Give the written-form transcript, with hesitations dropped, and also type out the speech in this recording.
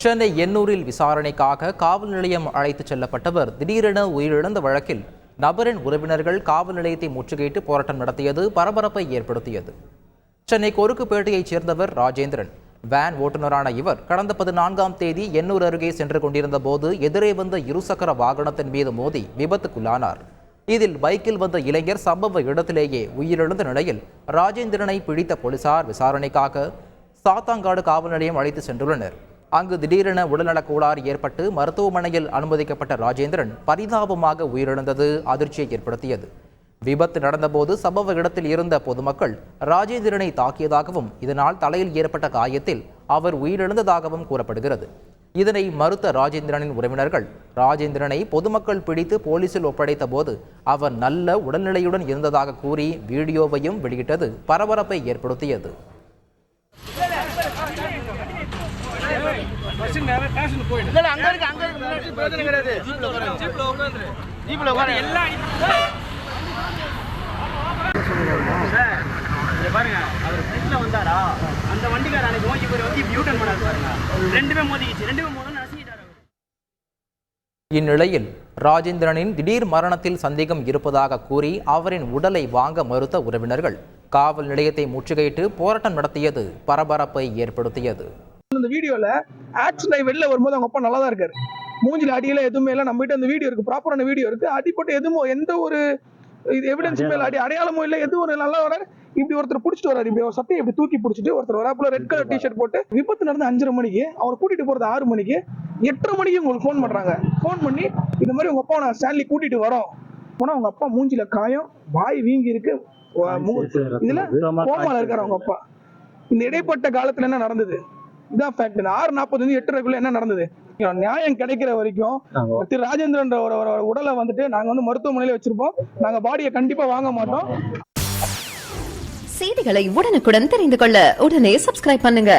சென்னை எண்ணூரில் விசாரணைக்காக காவல் நிலையம் அழைத்துச் செல்லப்பட்டவர் திடீரென உயிரிழந்த வழக்கில் நபரின் உறவினர்கள் காவல் நிலையத்தை முற்றுகையிட்டு போராட்டம் நடத்தியது பரபரப்பை ஏற்படுத்தியது. சென்னை கொருக்குப்பேட்டையைச் சேர்ந்தவர் ராஜேந்திரன். வேன் ஓட்டுநரான இவர் கடந்த 14ஆம் தேதி எண்ணூர் அருகே சென்று கொண்டிருந்த போது எதிரே வந்த இருசக்கர வாகனத்தின் மீது மோதி விபத்துக்குள்ளானார். இதில் பைக்கில் வந்த இளைஞர் சம்பவ இடத்திலேயே உயிரிழந்த நிலையில் ராஜேந்திரனை பிடித்த போலீசார் விசாரணைக்காக சாத்தாங்காடு காவல் நிலையம் அழைத்து சென்றுள்ளனர். அங்கு திடீரென உடல்நலக் கோளாறு ஏற்பட்டு மருத்துவமனையில் அனுமதிக்கப்பட்ட ராஜேந்திரன் பரிதாபமாக உயிரிழந்தது அதிர்ச்சியை ஏற்படுத்தியது. விபத்து நடந்தபோது சம்பவ இடத்தில் இருந்த பொதுமக்கள் ராஜேந்திரனை தாக்கியதாகவும் இதனால் தலையில் ஏற்பட்ட காயத்தில் அவர் உயிரிழந்ததாகவும் கூறப்படுகிறது. இதனை மறுத்த ராஜேந்திரனின் உறவினர்கள் ராஜேந்திரனை பொதுமக்கள் பிடித்து போலீசில் ஒப்படைத்த போது அவர் நல்ல உடல்நிலையுடன் இருந்ததாக கூறி வீடியோவையும் வெளியிட்டது பரபரப்பை ஏற்படுத்தியது. இந்நிலையில் ராஜேந்திரனின் திடீர் மரணத்தில் சந்தேகம் இருப்பதாக கூறி அவரின் உடலை வாங்க மறுத்த உறவினர்கள் காவல் நிலையத்தை முற்றுகையிட்டு போராட்டம் நடத்தியது பரபரப்பை ஏற்படுத்தியது. இந்த வீடியோல ஆக்சிடென்ட் வெளில வரும்போது அவங்க அப்பா நல்லா தான் இருக்காரு. மூஞ்சில அடியில எதுவுமே இல்லை. நம்ம கிட்ட அந்த வீடியோ இருக்கு, ப்ராப்பரான வீடியோ இருக்கு. அடிப்பட்டு எதுவும் எந்த ஒரு எவிடன்ஸுமே இல்லை, அடையாளமும் இல்லை, எதுவும் நல்லா வராரு. இப்படி ஒருத்தர் பிடிச்சிட்டு வராரு, இப்படி சட்டையை இப்படி தூக்கி பிடிச்சிட்டு ஒருத்தர் வராப்புல ரெட் கலர் டிஷர்ட் போட்டு. விபத்து நடந்து 5:30 மணிக்கு, அவர் கூட்டிட்டு போறது 6 மணிக்கு, 8:30 மணிக்கு உங்களுக்கு ஃபோன் பண்றாங்க. ஃபோன் பண்ணி இந்த மாதிரி உங்க அப்பா நான் ஸ்டான்லி கூட்டிட்டு வரோம் போனா அவங்க அப்பா மூஞ்சில காயம், வாய் வீங்கி இருக்கு, இதுல கோமால இருக்காரு அவங்க அப்பா. இந்த இடைப்பட்ட காலத்துல என்ன நடந்தது இதான் ஃபேக்ட். 6:40 8:30 என்ன நடந்தது? நியாயம் கிடைக்கிற வரைக்கும் திரு ராஜேந்திரன் உடலை வந்துட்டு நாங்க மருத்துவமனையில வச்சிருப்போம். நாங்க பாடியை கண்டிப்பா வாங்க மாட்டோம். செய்திகளை உடனுக்குடன் தெரிந்து கொள்ள உடனே சப்ஸ்கிரைப் பண்ணுங்க.